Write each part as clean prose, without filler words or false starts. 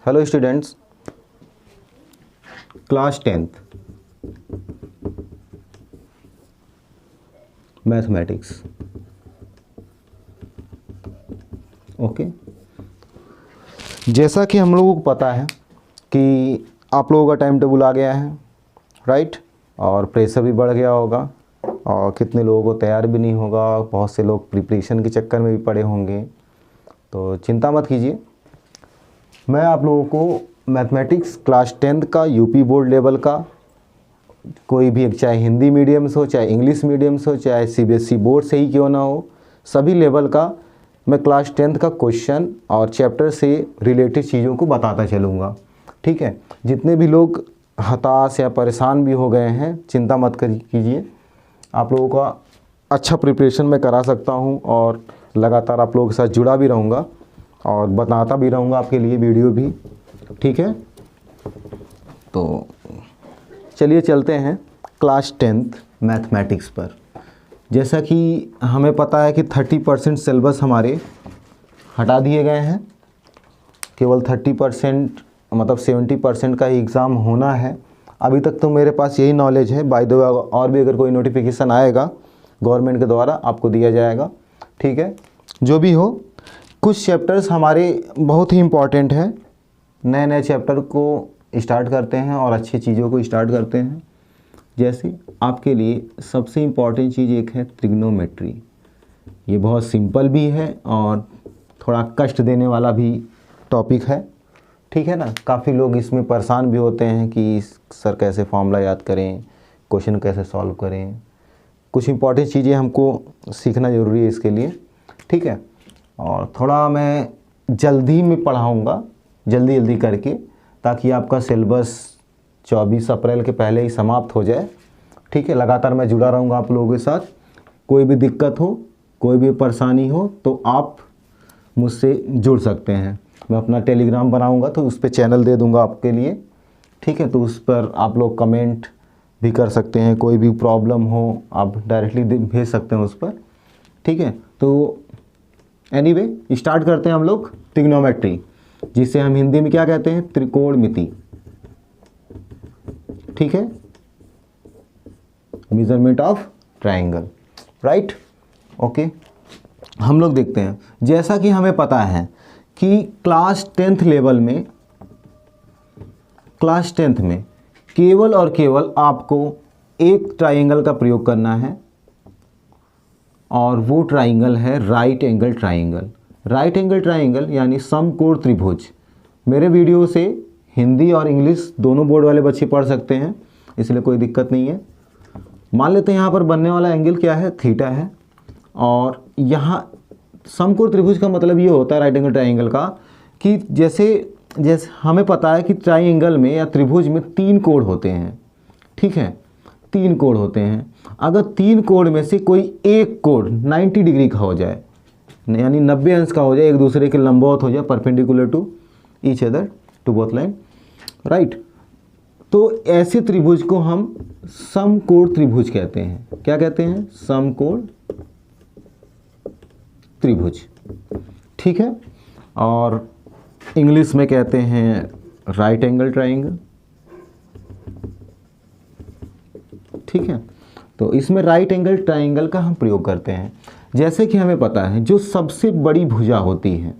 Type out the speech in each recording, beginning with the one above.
Hello students, class 10th mathematics. Okay, जैसा कि हम लोगों को पता है कि आप लोगों का टाइम टेबल आ गया है, राइट। और प्रेशर भी बढ़ गया होगा और कितने लोगों को तैयार भी नहीं होगा, बहुत से लोग प्रिपरेशन के चक्कर में भी पड़े होंगे। तो चिंता मत कीजिए, मैं आप लोगों को मैथमेटिक्स क्लास 10th का यूपी बोर्ड लेवल का कोई भी, चाहे हिंदी मीडियम से हो, चाहे इंग्लिश मीडियम से हो, चाहे सीबीएसई बोर्ड से ही क्यों ना हो, सभी लेवल का मैं क्लास 10th का क्वेश्चन और चैप्टर से रिलेटेड चीज़ों को बताता चलूँगा। ठीक है, जितने भी लोग हताश या परेशान भी हो गए हैं, चिंता मत कीजिए, आप लोगों का अच्छा प्रिपरेशन मैं करा सकता हूं और लगातार आप लोगों के साथ जुड़ा भी रहूँगा और बताता भी रहूँगा आपके लिए वीडियो भी। ठीक है, तो चलिए चलते हैं क्लास 10th मैथमेटिक्स पर। जैसा कि हमें पता है कि 30% सिलेबस हमारे हटा दिए गए हैं, केवल 30% मतलब 70% का ही एग्ज़ाम होना है। अभी तक तो मेरे पास यही नॉलेज है, बाय द वे और भी अगर कोई नोटिफिकेशन आएगा गवर्नमेंट के द्वारा आपको दिया जाएगा। ठीक है, जो भी हो, कुछ चैप्टर्स हमारे बहुत ही इम्पॉर्टेंट है। नए नए चैप्टर को स्टार्ट करते हैं और अच्छी चीज़ों को स्टार्ट करते हैं। जैसे आपके लिए सबसे इम्पॉर्टेंट चीज़ एक है ट्रिग्नोमेट्री। ये बहुत सिंपल भी है और थोड़ा कष्ट देने वाला भी टॉपिक है। ठीक है ना, काफ़ी लोग इसमें परेशान भी होते हैं कि सर कैसे फॉर्मूला याद करें, क्वेश्चन कैसे सॉल्व करें। कुछ इंपॉर्टेंट चीज़ें हमको सीखना ज़रूरी है इसके लिए। ठीक है, और थोड़ा मैं जल्दी में पढ़ाऊँगा, जल्दी करके, ताकि आपका सिलेबस 24 अप्रैल के पहले ही समाप्त हो जाए। ठीक है, लगातार मैं जुड़ा रहूँगा आप लोगों के साथ। कोई भी दिक्कत हो, कोई भी परेशानी हो तो आप मुझसे जुड़ सकते हैं। मैं अपना टेलीग्राम बनाऊंगा तो उस पर चैनल दे दूंगा आपके लिए। ठीक है, तो उस पर आप लोग कमेंट भी कर सकते हैं, कोई भी प्रॉब्लम हो आप डायरेक्टली भेज सकते हैं उस पर। ठीक है, तो एनीवे स्टार्ट करते हैं हम लोग ट्रिग्नोमेट्री, जिसे हम हिंदी में क्या कहते हैं, त्रिकोणमिति। ठीक है, measurement of triangle, right. Okay, हम लोग देखते हैं। जैसा कि हमें पता है कि क्लास 10th लेवल में, क्लास 10th में केवल और केवल आपको एक ट्रायंगल का प्रयोग करना है और वो ट्रायंगल है right angle triangle. Right angle triangle यानी समकोण त्रिभुज। मेरे वीडियो से हिंदी और इंग्लिश दोनों बोर्ड वाले बच्चे पढ़ सकते हैं, इसलिए कोई दिक्कत नहीं है। मान लेते हैं यहाँ पर बनने वाला एंगल क्या है, थीटा है। और यहाँ समकोण त्रिभुज का मतलब ये होता है राइट एंगल ट्रायंगल का कि जैसे हमें पता है कि ट्रायंगल में या त्रिभुज में 3 कोण होते हैं। ठीक है, 3 कोण होते हैं। अगर 3 कोण में से कोई एक कोण 90 डिग्री का हो जाए, यानी 90 अंश का हो जाए, एक दूसरे के लंबवत हो जाए, perpendicular to each other to both line, right, तो ऐसे त्रिभुज को हम समकोण त्रिभुज कहते हैं। क्या कहते हैं, समकोण त्रिभुज। ठीक है, और इंग्लिश में कहते हैं राइट एंगल ट्रायंगल। ठीक है, तो इसमें राइट एंगल ट्रायंगल का हम प्रयोग करते हैं। जैसे कि हमें पता है जो सबसे बड़ी भुजा होती है,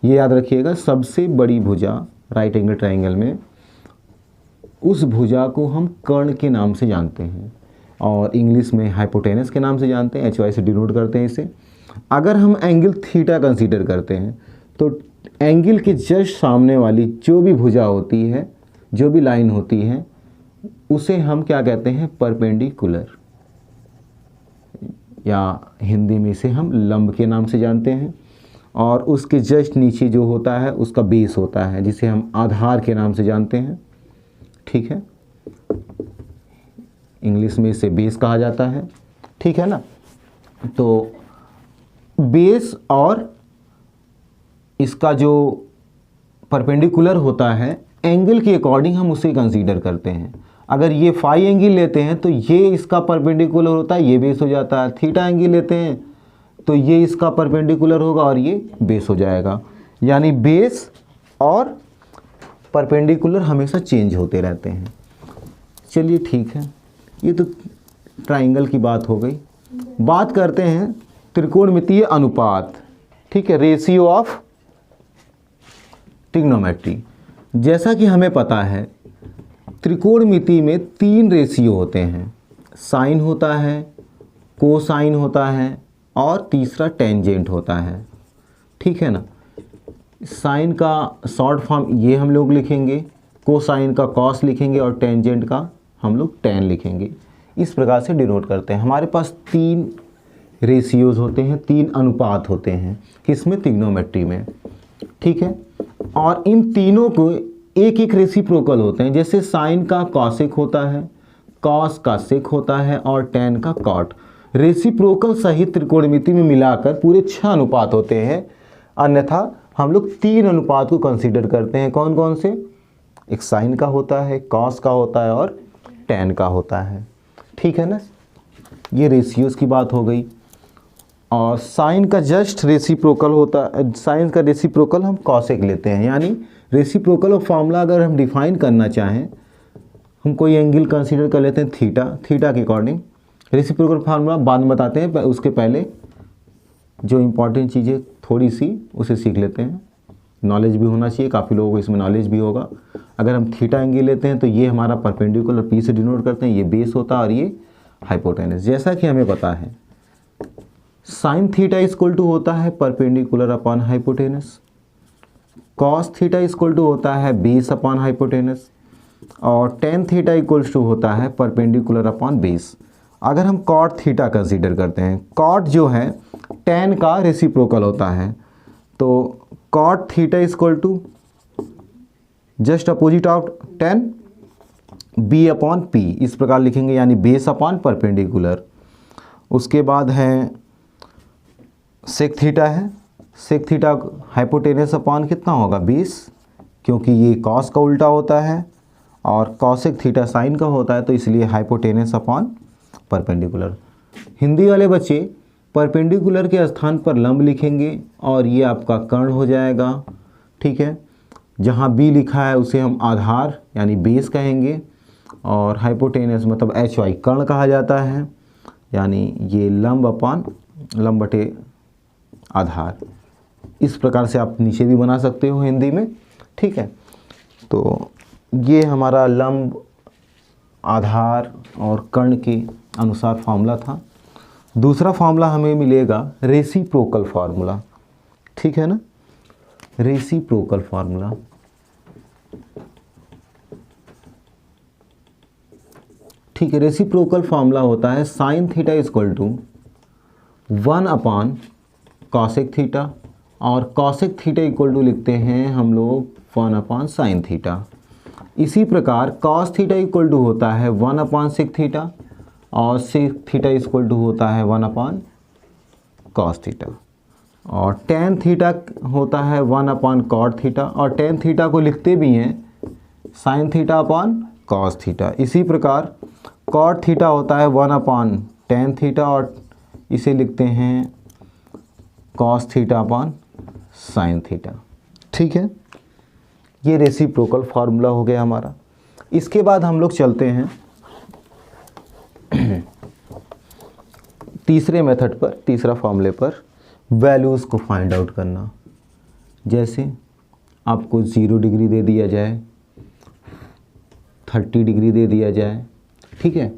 ये याद रखिएगा, सबसे बड़ी भुजा राइट एंगल ट्रायंगल में, उस भुजा को हम कर्ण के नाम से जानते हैं और इंग्लिश में हाइपोटेनस के नाम से जानते हैं, HY से डिनोट करते हैं इसे। अगर हम एंगल थीटा कंसीडर करते हैं तो एंगल के जस्ट सामने वाली जो भी भुजा होती है, जो भी लाइन होती है, उसे हम क्या कहते हैं, परपेंडिकुलर, या हिंदी में इसे हम लंब के नाम से जानते हैं। और उसके जस्ट नीचे जो होता है उसका बेस होता है, जिसे हम आधार के नाम से जानते हैं। ठीक है, इंग्लिश में इसे बेस कहा जाता है। ठीक है ना, तो बेस और इसका जो परपेंडिकुलर होता है, एंगल के अकॉर्डिंग हम उसे कंसीडर करते हैं। अगर ये फाई एंगल लेते हैं तो ये इसका परपेंडिकुलर होता है, ये बेस हो जाता है। थीटा एंगल लेते हैं तो ये इसका परपेंडिकुलर होगा और ये बेस हो जाएगा। यानी बेस और परपेंडिकुलर हमेशा चेंज होते रहते हैं। चलिए ठीक है, ये तो ट्राइंगल की बात हो गई। बात करते हैं त्रिकोणमितीय अनुपात। ठीक है, रेशियो ऑफ ट्रिग्नोमेट्री। जैसा कि हमें पता है त्रिकोणमिति में 3 रेशियो होते हैं, साइन होता है, कोसाइन होता है और तीसरा टेंजेंट होता है। ठीक है ना। साइन का शॉर्ट फॉर्म ये हम लोग लिखेंगे, कोसाइन का कॉस लिखेंगे और टेंजेंट का हम लोग टेन लिखेंगे। इस प्रकार से डिनोट करते हैं। हमारे पास 3 रेशियोज होते हैं, 3 अनुपात होते हैं किसमें, ट्रिग्नोमेट्री में। ठीक है, और इन तीनों को एक एक रेसिप्रोकल होते हैं। जैसे साइन का कॉसेक होता है, कॉस का सेक होता है और टेन का कॉट। रेसिप्रोकल सहित त्रिकोणमिति में मिलाकर पूरे 6 अनुपात होते हैं। अन्यथा हम लोग 3 अनुपात को कंसीडर करते हैं। कौन कौन से, एक साइन का होता है, कॉस का होता है और टेन का होता है। ठीक है ना। ये रेशियोज की बात हो गई। और साइन का जस्ट रेसिप्रोकल होता है, साइन का रेसिप्रोकल हम कॉसेक लेते हैं। यानी रेसिप्रोकल ऑफ फॉर्मूला अगर हम डिफाइन करना चाहें, हम कोई एंगल कंसीडर कर लेते हैं थीटा, थीटा के अकॉर्डिंग। रेसिप्रोकल फार्मूला बाद में बताते हैं, उसके पहले जो इम्पॉर्टेंट चीज़ें थोड़ी सी उसे सीख लेते हैं। नॉलेज भी होना चाहिए, काफ़ी लोगों को इसमें नॉलेज भी होगा। अगर हम थीटा एंगल लेते हैं तो ये हमारा परपेंडिकुलर पी से डिनोट करते हैं, ये बेस होता है और ये हाइपोटेनस। जैसा कि हमें पता है साइन थीटा इक्वल टू होता है perpendicular upon hypotenuse, cos theta equal to होता है बेस अपॉन हाइपोटेनस और टेन थीटा इक्वल्स टू होता है परपेंडिकुलर अपॉन बेस। अगर हम कॉट थीटा कंसीडर करते हैं, कॉट जो है टेन का रेसिप्रोकल होता है, तो cot theta equal to just opposite of tan, B upon P, इस प्रकार लिखेंगे। यानी बेस अपॉन परपेंडिकुलर। उसके बाद है सेक थीटा है, सेक थीटा हाइपोटेनस अपॉन कितना होगा, बेस, क्योंकि ये कॉस का उल्टा होता है और कॉसेक थीटा साइन का होता है, तो इसलिए हाइपोटेनस अपॉन परपेंडिकुलर। हिंदी वाले बच्चे परपेंडिकुलर के स्थान पर लंब लिखेंगे और ये आपका कर्ण हो जाएगा। ठीक है, जहाँ बी लिखा है उसे हम आधार यानी बेस कहेंगे और हाइपोटेनस मतलब एच वाई कर्ण कहा जाता है। यानी ये लंब अपॉन लंब बटे आधार। इस प्रकार से आप नीचे भी बना सकते हो हिंदी में। ठीक है, तो ये हमारा लंब, आधार और कर्ण के अनुसार फार्मूला था। दूसरा फार्मूला हमें मिलेगा रेसिप्रोकल फार्मूला। ठीक है ना, रेसिप्रोकल फार्मूला। ठीक है, रेसिप्रोकल फार्मूला होता है sine theta equal to 1 upon cosec theta और कॉसेक थीटा इक्वल टू लिखते हैं हम लोग 1 अपॉन साइन थीटा। इसी प्रकार कॉस थीटा इक्वल टू होता है 1 अपॉन सेक थीटा और सेक थीटा इक्वल टू होता है 1 अपॉन कॉस थीटा और टेन थीटा होता है 1 अपॉन कॉट थीटा और टेन थीटा को लिखते भी हैं sign theta upon cos theta. इसी प्रकार कॉट थीटा होता है 1 अपॉन टेन थीटा और इसे लिखते हैं cos theta upon sine theta. ठीक है, ये रेसिप्रोकल फार्मूला हो गया हमारा। इसके बाद हम लोग चलते हैं तीसरे मेथड पर, तीसरा फार्मूले पर, वैल्यूज़ को फाइंड आउट करना। जैसे आपको 0 डिग्री दे दिया जाए, 30 डिग्री दे दिया जाए, ठीक है,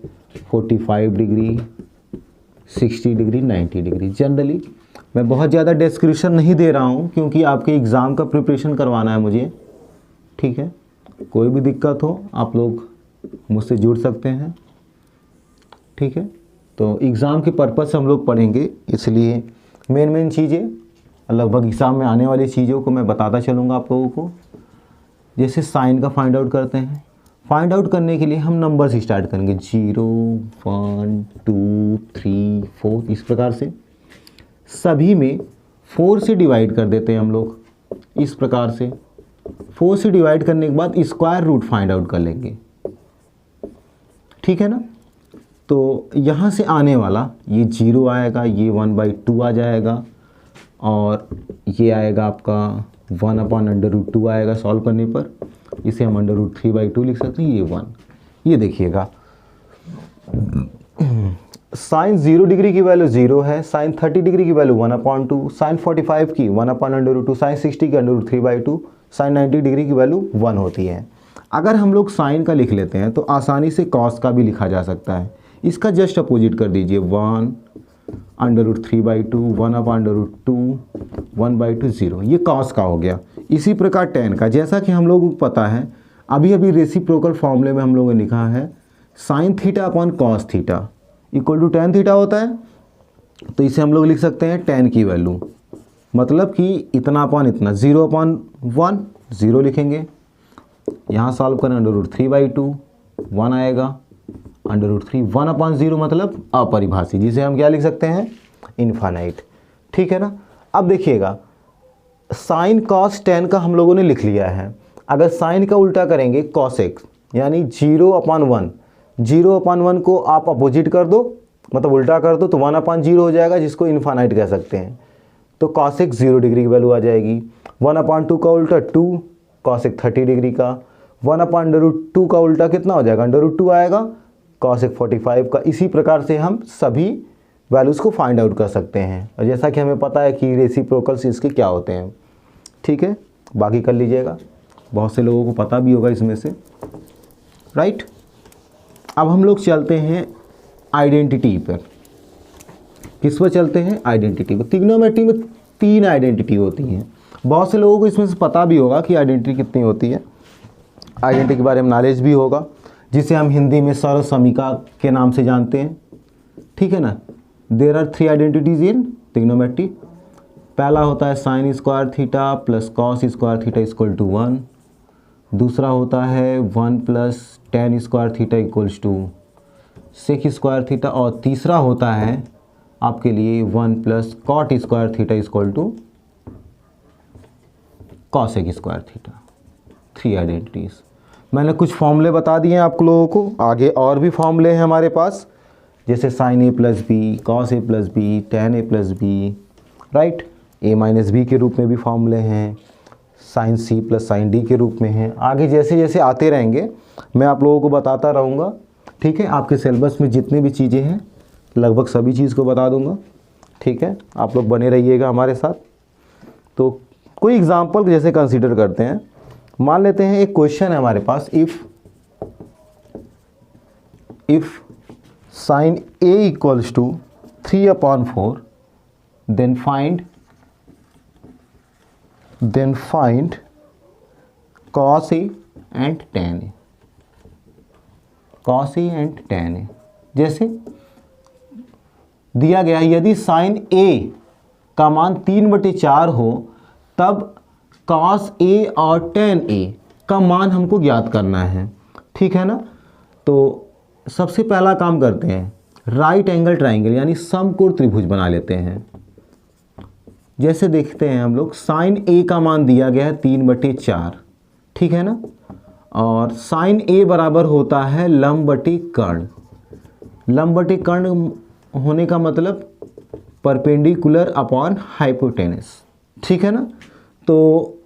45 डिग्री, 60 डिग्री, 90 डिग्री। जनरली मैं बहुत ज़्यादा डिस्क्रिप्शन नहीं दे रहा हूँ क्योंकि आपके एग्ज़ाम का प्रिपरेशन करवाना है मुझे। ठीक है, कोई भी दिक्कत हो आप लोग मुझसे जुड़ सकते हैं। ठीक है, तो एग्ज़ाम के पर्पज़ से हम लोग पढ़ेंगे, इसलिए मेन चीज़ें लगभग एग्ज़ाम में आने वाली चीज़ों को मैं बताता चलूँगा आप लोगों को। जैसे साइन का फाइंड आउट करते हैं। फाइंड आउट करने के लिए हम नंबर से स्टार्ट करेंगे, 0, 1, 2, 3, 4, इस प्रकार से सभी में 4 से डिवाइड कर देते हैं हम लोग। इस प्रकार से 4 से डिवाइड करने के बाद स्क्वायर रूट फाइंड आउट कर लेंगे। ठीक है ना, तो यहाँ से आने वाला ये 0 आएगा, ये 1/2 आ जाएगा, और ये आएगा आपका 1/√2 आएगा सॉल्व करने पर। इसे हम √3/2 लिख सकते हैं, ये 1। ये देखिएगा साइन 0 डिग्री की वैल्यू 0 है, साइन 30 डिग्री की वैल्यू 1/2, साइन 45 की 1/√2, साइन 60 की √3/2, साइन 90 डिग्री की वैल्यू 1 होती है। अगर हम लोग साइन का लिख लेते हैं तो आसानी से कॉस का भी लिखा जा सकता है। इसका जस्ट अपोजिट कर दीजिए, 1/√3/2, 1/√2, 1/2, 0, ये कॉस का हो गया। इसी प्रकार टेन का, जैसा कि हम लोगों को पता है अभी अभी रेसिप्रोकल फॉर्मूले में हम लोगों ने लिखा है sine theta upon cos theta equal to tan theta होता है। तो इसे हम लोग लिख सकते हैं टेन की वैल्यू, मतलब कि इतना अपॉन इतना, 0/1, 0 लिखेंगे। यहाँ सॉल्व करें √3/2, 1 आएगा, √3, 1/0 मतलब अपरिभाषी, जिसे हम क्या लिख सकते हैं, इनफाइनाइट। ठीक है ना। अब देखिएगा साइन कॉस टेन का हम लोगों ने लिख लिया है। अगर साइन का उल्टा करेंगे कॉस एक्स, यानी 0/1, 0/1 को आप अपोजिट कर दो, मतलब उल्टा कर दो, तो 1/0 हो जाएगा, जिसको इनफाइनाइट कह सकते हैं। तो कॉस एक्स 0 डिग्री की वैल्यू आ जाएगी। 1/2 का उल्टा 2, कॉस एक्स 30 डिग्री का। 1/√2 का उल्टा कितना हो जाएगा, √2 आएगा, कॉस एक्स 45 का। इसी प्रकार से हम सभी वैल्यूज़ को फाइंड आउट कर सकते हैं, और जैसा कि हमें पता है कि रेसिप्रोकल्स इसके क्या होते हैं। ठीक है, बाकी कर लीजिएगा, बहुत से लोगों को पता भी होगा इसमें से, राइट। अब हम लोग चलते हैं आइडेंटिटी पर। किस पर चलते हैं, आइडेंटिटी पर। ट्रिग्नोमेट्री में 3 आइडेंटिटी होती हैं। बहुत से लोगों को इसमें से पता भी होगा कि आइडेंटिटी कितनी होती है, आइडेंटिटी के बारे में नॉलेज भी होगा, जिसे हम हिंदी में सर्वसमीका के नाम से जानते हैं। ठीक है ना। There are 3 identities in trigonometry. पहला होता है sine square theta plus cos square theta equal to 1। दूसरा होता है 1 plus tan square theta equals to sec square theta, और तीसरा होता है आपके लिए 1 plus cot square theta equal to cosec square theta. 3 identities. मैंने कुछ फॉर्मूले बता दिए हैं आप लोगों को, आगे और भी फॉर्मूले हैं हमारे पास, जैसे sine a plus B, cos a plus B, tan a plus B, right. a minus B के रूप में भी फॉर्मूले हैं, sine c plus sine d के रूप में हैं। आगे जैसे जैसे आते रहेंगे मैं आप लोगों को बताता रहूँगा। ठीक है, आपके सिलेबस में जितनी भी चीज़ें हैं लगभग सभी चीज़ को बता दूँगा। ठीक है, आप लोग बने रहिएगा हमारे साथ। तो कोई एग्जांपल जैसे कंसीडर करते हैं, मान लेते हैं एक क्वेश्चन है हमारे पास, if sine a equals to 3/4 then find cos a and tan a। cos a and tan a जैसे दिया गया, यदि साइन a का मान 3/4 हो तब cos a और tan a का मान हमको ज्ञात करना है। ठीक है ना। तो सबसे पहला काम करते हैं, राइट एंगल ट्राइंगल यानी समकोण त्रिभुज बना लेते हैं। जैसे देखते हैं हम लोग, साइन a का मान दिया गया है 3/4, ठीक है ना, और साइन a बराबर होता है लंब बटे कर्ण। लंब बटे कर्ण होने का मतलब परपेंडिकुलर अपॉन हाइपोटेनस। ठीक है ना। तो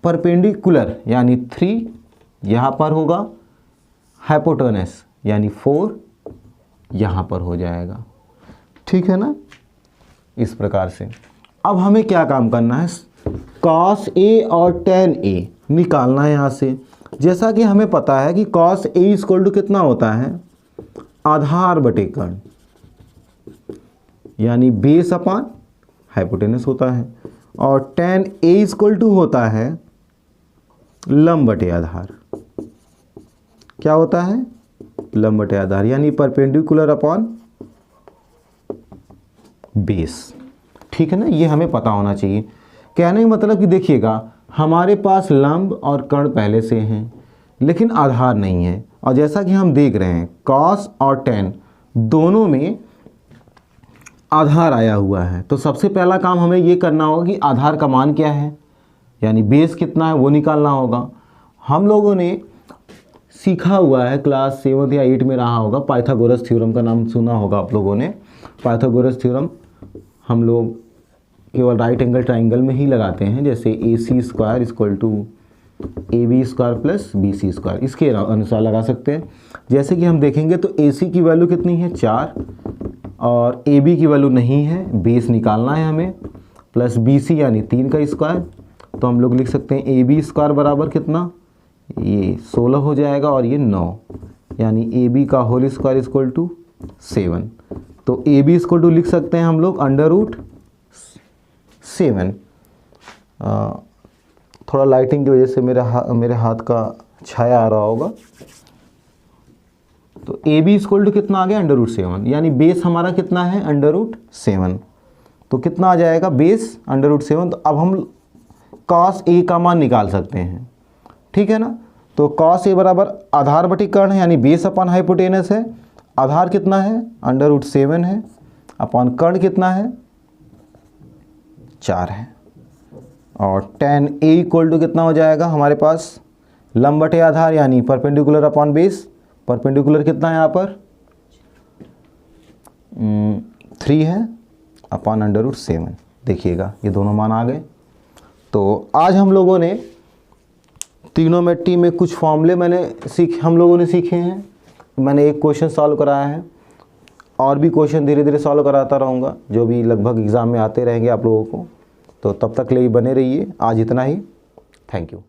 परपेंडिकुलर यानी 3 यहाँ पर होगा, हाइपोटेनस यानी 4 यहाँ पर हो जाएगा। ठीक है ना, इस प्रकार से। अब हमें क्या काम करना है, cos a और tan a निकालना है यहाँ से। जैसा कि हमें पता है कि cos a इक्वल टू कितना होता है, आधार बटे कर्ण, यानी बेस अपॉन हाइपोटेनस होता है, और tan a इक्वल टू होता है लंब बटे आधार। क्या होता है, लंब बटे आधार, यानी परपेंडिकुलर अपॉन बेस। ठीक है ना, ये हमें पता होना चाहिए। कहने का मतलब कि देखिएगा, हमारे पास लंब और कर्ण पहले से हैं लेकिन आधार नहीं है, और जैसा कि हम देख रहे हैं cos और tan दोनों में आधार आया हुआ है। तो सबसे पहला काम हमें ये करना होगा कि आधार का मान क्या है, यानी बेस कितना है वो निकालना होगा। हम लोगों ने सीखा हुआ है, क्लास 7 या 8 में रहा होगा, पाइथागोरस थ्योरम का नाम सुना होगा आप लोगों ने। पाइथागोरस थ्योरम हम लोग केवल राइट एंगल ट्राइंगल में ही लगाते हैं, जैसे AC square equal to AB square plus BC square, इसके अनुसार लगा सकते हैं। जैसे कि हम देखेंगे तो AC की वैल्यू कितनी है 4 और AB की वैल्यू नहीं है, बेस निकालना है हमें, प्लस BC यानी 3 का स्क्वायर, तो हम लोग लिख सकते हैं AB स्क्वायर बराबर कितना, ये 16 हो जाएगा और ये 9, यानी AB का होल स्क्वायर इक्वल टू 7। तो AB इक्वल टू लिख सकते हैं हम लोग √7। थोड़ा लाइटिंग की वजह से मेरे हाथ का छाया आ रहा होगा। तो AB इक्वल टू कितना आ गया √7, यानी बेस हमारा कितना है √7। तो कितना आ जाएगा बेस √7। तो अब हम cos A का मान निकाल सकते हैं, ठीक है ना। तो cos A बराबर आधार बटी कर्ण है, यानी बेस अपॉन हाइपोटेनस है। आधार कितना है √7 है, अपॉन कर्ण कितना है 4 है। और tan A इक्वल टू कितना हो जाएगा हमारे पास, लंब बटे आधार यानी परपेंडिकुलर अपॉन बेस। परपेंडिकुलर कितना है यहाँ पर 3 है, अपॉन √7। देखिएगा ये दोनों मान आ गए। तो आज हम लोगों ने ट्रिग्नोमेट्री में कुछ फॉर्मूले हम लोगों ने सीखे हैं। मैंने एक क्वेश्चन सॉल्व कराया है, और भी क्वेश्चन धीरे धीरे सॉल्व कराता रहूँगा, जो भी लगभग एग्ज़ाम में आते रहेंगे आप लोगों को। तो तब तक के लिए बने रहिए। आज इतना ही, थैंक यू।